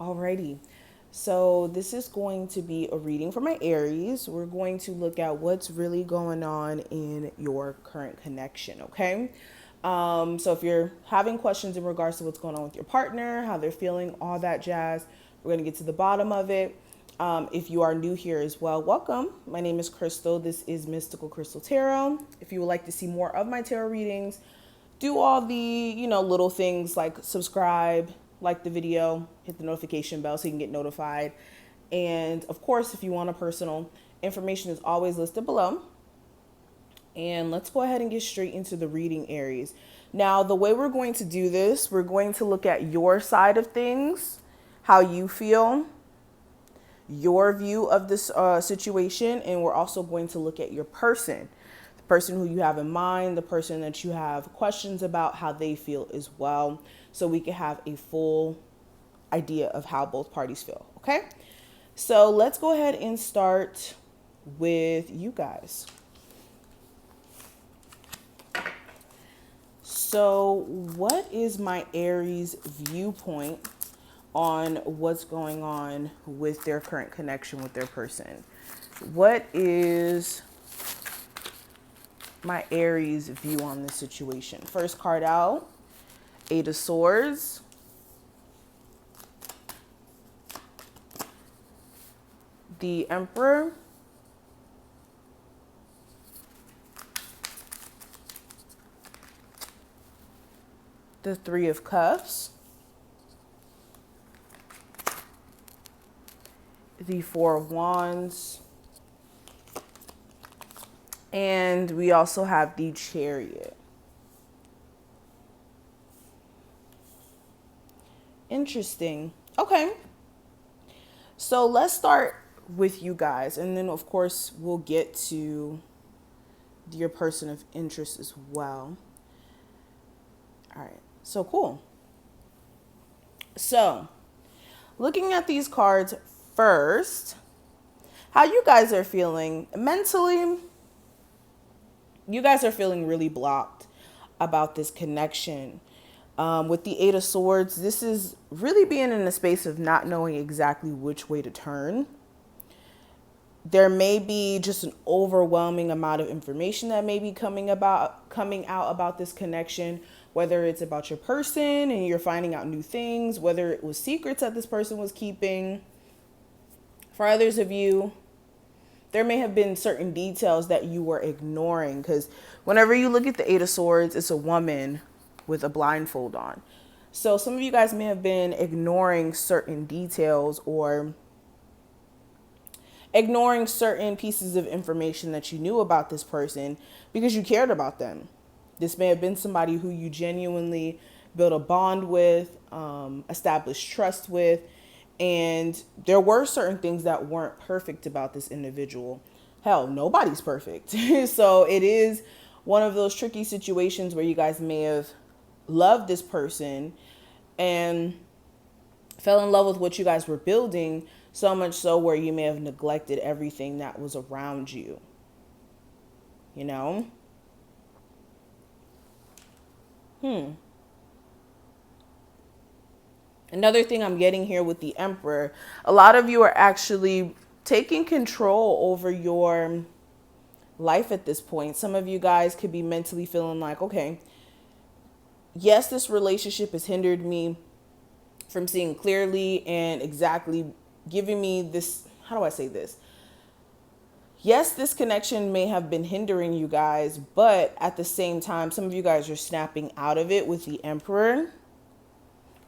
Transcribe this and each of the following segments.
Alrighty. So this is going to be a reading for my Aries. We're going to look at what's really going on in your current connection, okay? So if you're having questions in regards to what's going on with your partner, how they're feeling, all that jazz, we're going to get to the bottom of it. If you are new here as well, welcome. My name is Crystal. This is Mystical Crystal Tarot. If you would like to see more of my tarot readings, do all the, little things like subscribe, like the video, hit the notification bell so you can get notified. And of course, if you want a personal, information is always listed below. And let's go ahead and get straight into the reading, Aries. Now, the way we're going to do this, we're going to look at your side of things, how you feel, your view of this situation, and we're also going to look at your person, the person who you have in mind, the person that you have questions about, how they feel as well, so we can have a full idea of how both parties feel. Okay, so let's go ahead and start with you guys. So what is my Aries viewpoint on what's going on with their current connection with their person? What is my Aries view on this situation? First card out, Eight of Swords, the Emperor, the Three of Cups, the Four of Wands, and we also have the Chariot. Interesting. Okay. So let's start with you guys, and then of course we'll get to your person of interest as well. All right. So cool. So looking at these cards first, how you guys are feeling mentally. You guys are feeling really blocked about this connection. With the Eight of Swords, this is really being in a space of not knowing exactly which way to turn. There may be just an overwhelming amount of information that may be coming out about this connection, whether it's about your person and you're finding out new things, whether it was secrets that this person was keeping. For others of you, there may have been certain details that you were ignoring, because whenever you look at the Eight of Swords, it's a woman with a blindfold on. So some of you guys may have been ignoring certain details or ignoring certain pieces of information that you knew about this person because you cared about them. This may have been somebody who you genuinely built a bond with, established trust with, and there were certain things that weren't perfect about this individual. Hell, nobody's perfect. So it is one of those tricky situations where you guys may have loved this person and fell in love with what you guys were building, so much so where you may have neglected everything that was around you. You know? Another thing I'm getting here with the Emperor, a lot of you are actually taking control over your life at this point. Some of you guys could be mentally feeling like, okay, yes, this relationship has hindered me from seeing clearly and exactly giving me this, how do I say this? Yes, this connection may have been hindering you guys, but at the same time, some of you guys are snapping out of it with the Emperor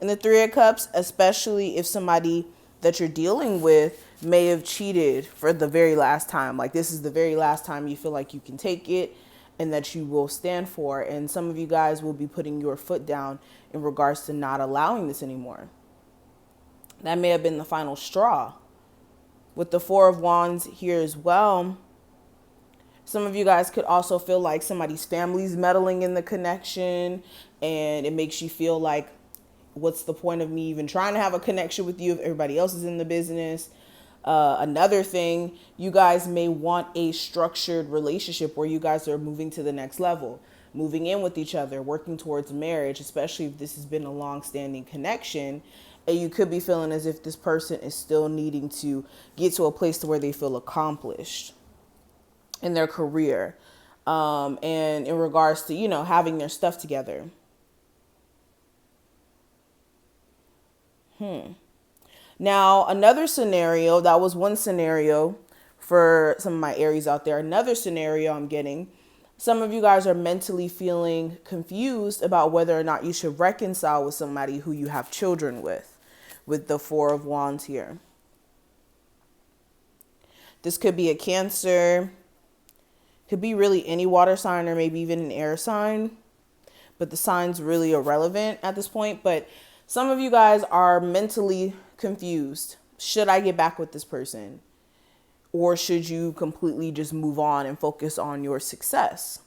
and the Three of Cups, especially if somebody that you're dealing with may have cheated for the very last time. Like, this is the very last time you feel like you can take it and that you will stand for. And some of you guys will be putting your foot down in regards to not allowing this anymore. That may have been the final straw. With the Four of Wands here as well, some of you guys could also feel like somebody's family's meddling in the connection, and it makes you feel like, what's the point of me even trying to have a connection with you if everybody else is in the business? Another thing, you guys may want a structured relationship where you guys are moving to the next level, moving in with each other, working towards marriage, especially if this has been a long-standing connection. And you could be feeling as if this person is still needing to get to a place to where they feel accomplished in their career, and in regards to, having their stuff together. Now, another scenario, that was one scenario for some of my Aries out there. Another scenario I'm getting, some of you guys are mentally feeling confused about whether or not you should reconcile with somebody who you have children with the Four of Wands here. This could be a Cancer, could be really any water sign, or maybe even an air sign, but the sign's really irrelevant at this point. But some of you guys are mentally confused. Should I get back with this person? Or should you completely just move on and focus on your success?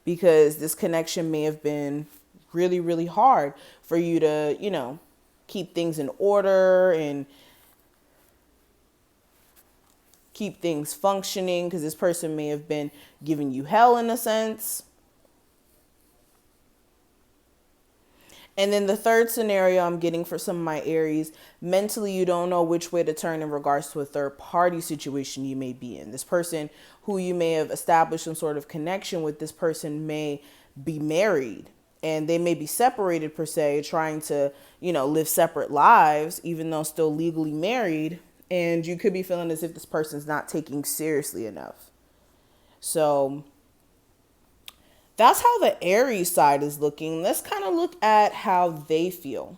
Because this connection may have been really, really hard for you to, keep things in order and keep things functioning, because this person may have been giving you hell in a sense. And then the third scenario I'm getting for some of my Aries, mentally you don't know which way to turn in regards to a third party situation you may be in. This person who you may have established some sort of connection with, this person may be married, and they may be separated per se, trying to, live separate lives, even though still legally married. And you could be feeling as if this person's not taking seriously enough. So that's how the Aries side is looking. Let's kind of look at how they feel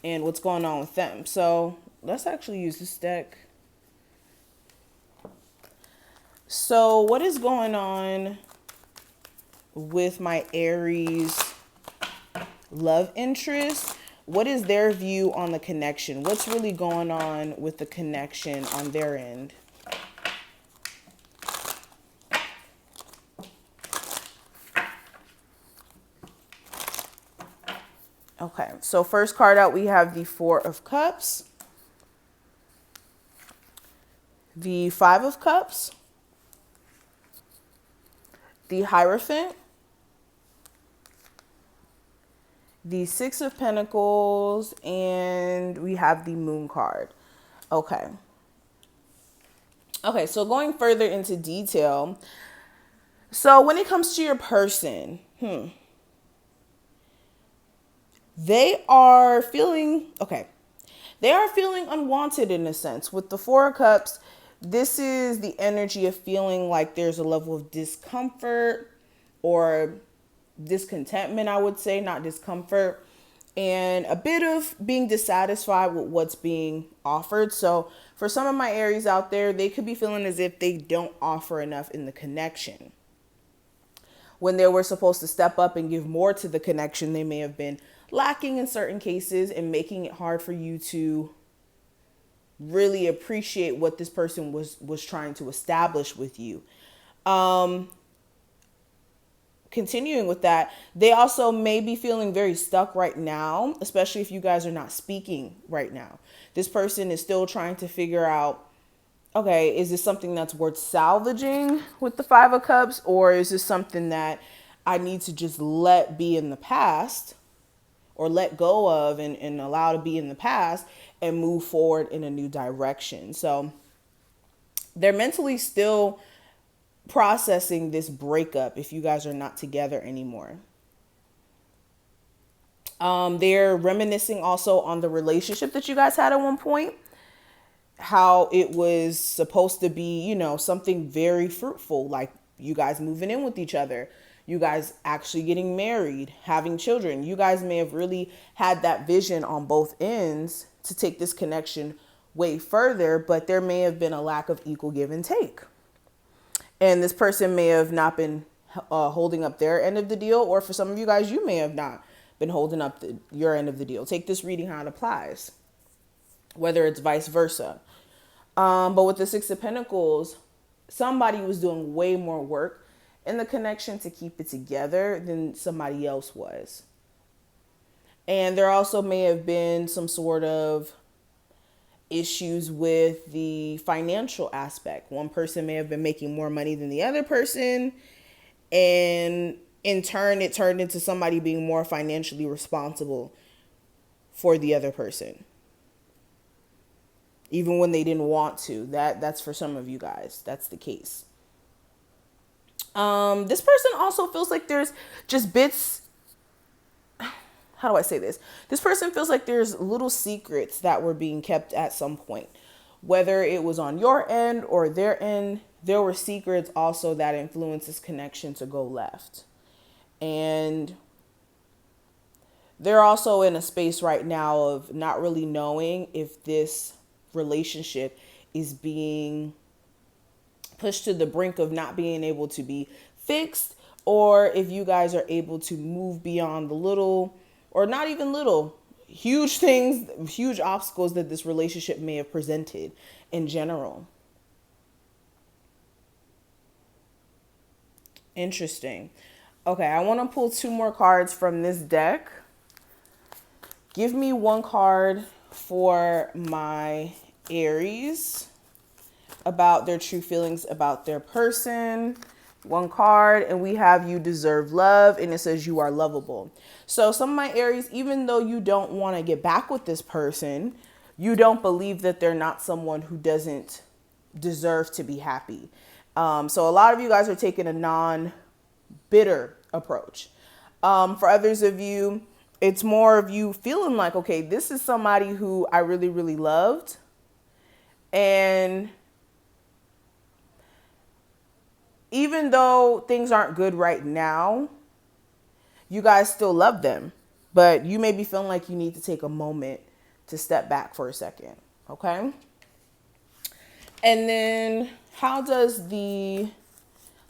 and what's going on with them. So let's actually use this deck. So what is going on with my Aries love interest? What is their view on the connection? What's really going on with the connection on their end? Okay, so first card out, we have the Four of Cups, the Five of Cups, the Hierophant, the Six of Pentacles, and we have the Moon card. Okay. Okay, so going further into detail. So when it comes to your person, they are feeling unwanted in a sense. With the Four of Cups, this is the energy of feeling like there's a level of discomfort or discontentment, I would say, not discomfort, and a bit of being dissatisfied with what's being offered. So for some of my Aries out there, they could be feeling as if they don't offer enough in the connection. When they were supposed to step up and give more to the connection, they may have been lacking in certain cases and making it hard for you to really appreciate what this person was trying to establish with you. Continuing with that, they also may be feeling very stuck right now, especially if you guys are not speaking right now. This person is still trying to figure out, okay, is this something that's worth salvaging with the Five of Cups, or is this something that I need to just let be in the past, or let go of and allow to be in the past and move forward in a new direction? So they're mentally still processing this breakup if you guys are not together anymore. They're reminiscing also on the relationship that you guys had at one point, how it was supposed to be, something very fruitful, like you guys moving in with each other, you guys actually getting married, having children. You guys may have really had that vision on both ends to take this connection way further, but there may have been a lack of equal give and take. And this person may have not been holding up their end of the deal, or for some of you guys, you may have not been holding up your end of the deal. Take this reading how it applies, whether it's vice versa. But with the Six of Pentacles, somebody was doing way more work in the connection to keep it together than somebody else was. And there also may have been some sort of issues with the financial aspect. One person may have been making more money than the other person, and in turn it turned into somebody being more financially responsible for the other person, even when they didn't want to. That's for some of you guys. That's the case. This person also feels like there's just bits. How do I say this? This person feels like there's little secrets that were being kept at some point, whether it was on your end or their end. There were secrets also that influenced this connection to go left. And they're also in a space right now of not really knowing if this relationship is being pushed to the brink of not being able to be fixed, or if you guys are able to move beyond the little, or not even little, huge things, huge obstacles that this relationship may have presented in general. Interesting. Okay, I want to pull 2 more cards from this deck. Give me one card for my Aries about their true feelings about their person. One card, and we have you deserve love, and it says you are lovable. So some of my Aries, even though you don't want to get back with this person, you don't believe that they're not someone who doesn't deserve to be happy. So a lot of you guys are taking a non-bitter approach. For others of you, it's more of you feeling like, okay, this is somebody who I really, really loved. And even though things aren't good right now, you guys still love them. But you may be feeling like you need to take a moment to step back for a second. Okay? And then how does the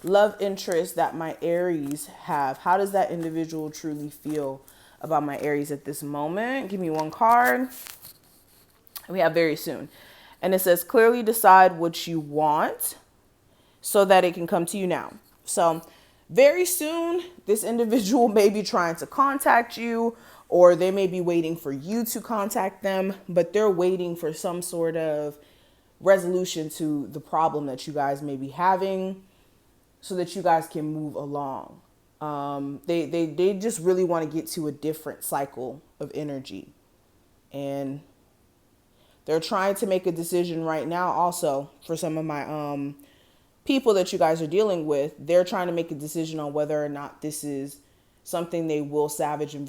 love interest that my Aries have, how does that individual truly feel about my Aries at this moment? Give me one card. We have very soon. And it says, clearly decide what you want so that it can come to you now. So very soon, this individual may be trying to contact you, or they may be waiting for you to contact them, but they're waiting for some sort of resolution to the problem that you guys may be having so that you guys can move along. They just really want to get to a different cycle of energy. And they're trying to make a decision right now also for some of my people that you guys are dealing with. They're trying to make a decision on whether or not this is something they will salvage, if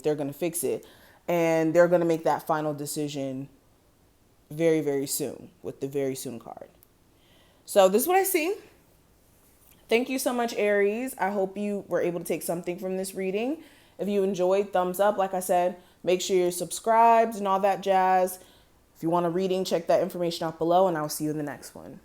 they're going to fix it. And they're going to make that final decision very, very soon with the very soon card. So this is what I see. Thank you so much, Aries. I hope you were able to take something from this reading. If you enjoyed, thumbs up. Like I said, make sure you're subscribed and all that jazz. If you want a reading, check that information out below, and I'll see you in the next one.